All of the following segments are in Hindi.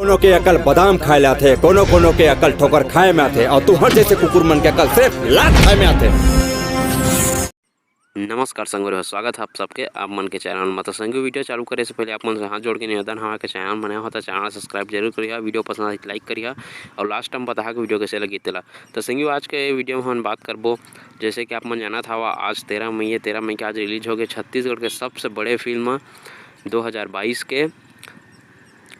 कोनो के अकल बादाम खाए ला थे, कोनो के अकल ठोकर खाए में आते और तुहर जैसे कुकुर मन के अकल सिर्फ लात खाए में आते। नमस्कार संगवारी, स्वागत है आप सबके आप मन के चैनल में। तो संगी वीडियो चालू करे से पहले आप मन से हाथ जोड़ के निवेदन हवा के चैनल बनाया होता चैनल सब्सक्राइब जरूर करिए, वीडियो पसंद आए लाइक करिए और लास्ट टाइम बता के वीडियो कैसे लगी तेला। तो संगी आज के वीडियो में हम बात करबो, जैसे कि आप मन जाना था आज 13 मई के आज रिलीज हो गए छत्तीसगढ़ के सबसे बड़े फिल्म 2022 के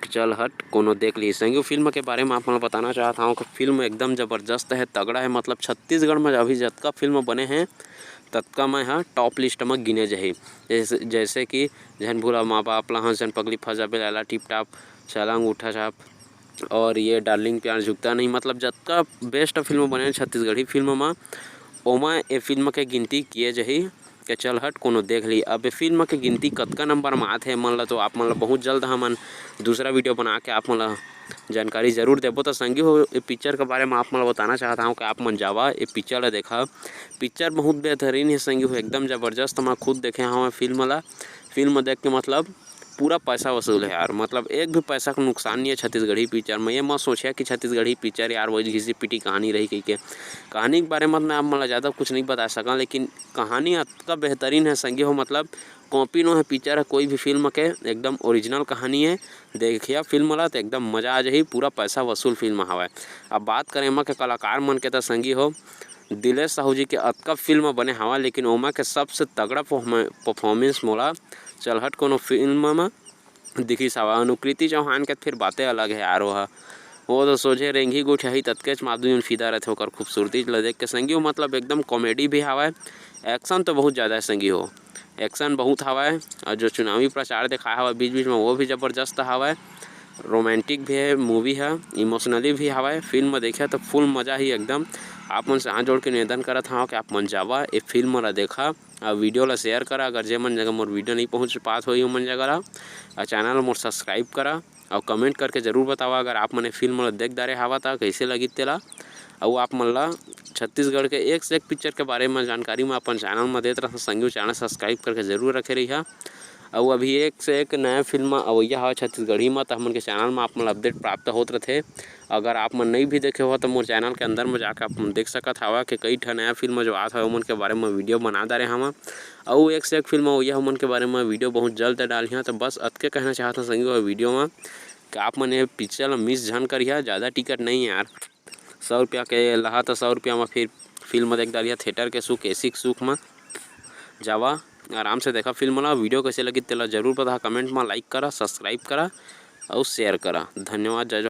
चल हट कोनो देख ली। संगी फिल्म के बारे में आप मैं बताना चाहता हूँ कि फिल्म एकदम ज़बरदस्त है, तगड़ा है। मतलब छत्तीसगढ़ में अभी जतका फिल्म बने हैं तत्का में हाँ टॉप लिस्ट में गिने जाही। जैसे कि जहन भूरा माँ बाप लहन जन पगली फजाबे लाला टिप टाप चला अंगूठा छाप और ये डार्लिंग प्यार झुकता नहीं। मतलब जतका बेस्ट फिल्म बने छत्तीसगढ़ी फिल्म में ओमा ये फिल्म के गिनती किए जाही के चल हट कोनो देख ली। अब ये फिल्म के गिनती कतका नंबर में आते मन ला तो आप मन ला बहुत जल्द हमन दूसरा वीडियो बना के आप मन ला जानकारी जरूर देबो। तो संगी हो ये पिक्चर के बारे में आप मन बताना चाहता हूँ कि आप मन जावा ये पिक्चर ला देखा। पिक्चर बहुत बेहतरीन है संगी हो, एकदम ज़बरदस्त। मैं खुद देखे हाँ फिल्म देख के मतलब पूरा पैसा वसूल है यार। मतलब एक भी पैसा का नुकसान नहीं है छत्तीसगढ़ी पिक्चर में। ये मत सोचा कि छत्तीसगढ़ी पिक्चर यार वही घिसी पिटी कहानी रही कही के। कहानी के बारे में मैं आप मतलब ज़्यादा कुछ नहीं बता सका, लेकिन कहानी अतका बेहतरीन है संगी हो। मतलब कॉपी नो है पिक्चर है कोई भी फिल्म के, एकदम ओरिजिनल कहानी है। देखिए फिल्म ला तो एकदम मज़ा आ जाही, पूरा पैसा वसूल फिल्म हवा। अब बात करें एमा के कलाकार मन के तो संगी हो दिलेश साहू जी के अतका फिल्म बने हवा, लेकिन ओमा के सबसे तगड़ा परफॉर्मेंस मोला चलहट कोनो फिल्म में दिखी सावा। अनुकृति चौहान के फिर बातें अलग है यार। वो तो सोझे रेंगी गुठही तत्केच माधुरी फिदा रहते होकर खूबसूरती ला देख के संगी हो। मतलब एकदम कॉमेडी भी हवा, एक्शन तो बहुत ज़्यादा है संगी हो, एक्शन बहुत हवा है। और जो चुनावी प्रचार दिखाया हुआ बीच बीच में वो भी ज़बरदस्त हवा है। रोमांटिक भी है मूवी है, इमोशनली भी हवा है। फिल्म देखे तो फुल मज़ा ही एकदम। आप मन से हाथ जोड़ के निवेदन करत हूँ कि आप मन जावा ये फिल्म ला देखा और वीडियो ला शेयर करा। अगर जे मन जगह मोर वीडियो नहीं पहुँच पास हो मन जगह और चैनल मोर सब्सक्राइब करा और कमेंट करके ज़रूर बतावा अगर आप मन फिल्म ला देख डारे हवा था कैसे लगी तेला। और आप मन ला छत्तीसगढ़ के एक से एक पिक्चर के बारे में जानकारी में अपन चैनल में देते रहा। संगी चैनल सब्सक्राइब करके जरूर रखे रही है। और अभी एक से एक नया फिल्म अवैया हवा छत्तीसगढ़ी में, तो हमन के चैनल में आप मन अपडेट प्राप्त होत रहते। अगर आप मन नहीं भी देखे हो तो मोर चैनल के अंदर में जाकर आप देख सकत हवा कि कई ठन नया फिल्म जो आता है उमन के बारे में वीडियो बना डाले हम। और एक से एक फिल्म अवैया उमन के बारे में वीडियो बहुत जल्द डाली हैं। तो बस अतके कहना चाहता संगी हो वीडियो में कि आप मन ये पिक्चर मिस झन करिए। ज़्यादा टिकट नहीं है यार, 100 रुपया के लहा तो 100 रुपया में फिर फिल्म देख डालिए। थिएटर के सुख एसी के सुख में जावा आराम से देखा फिल्म ला। वीडियो कैसे लगी तेला जरूर बता, कमेंट में लाइक करा, सब्सक्राइब करा और शेयर करा। धन्यवाद, जय जवान।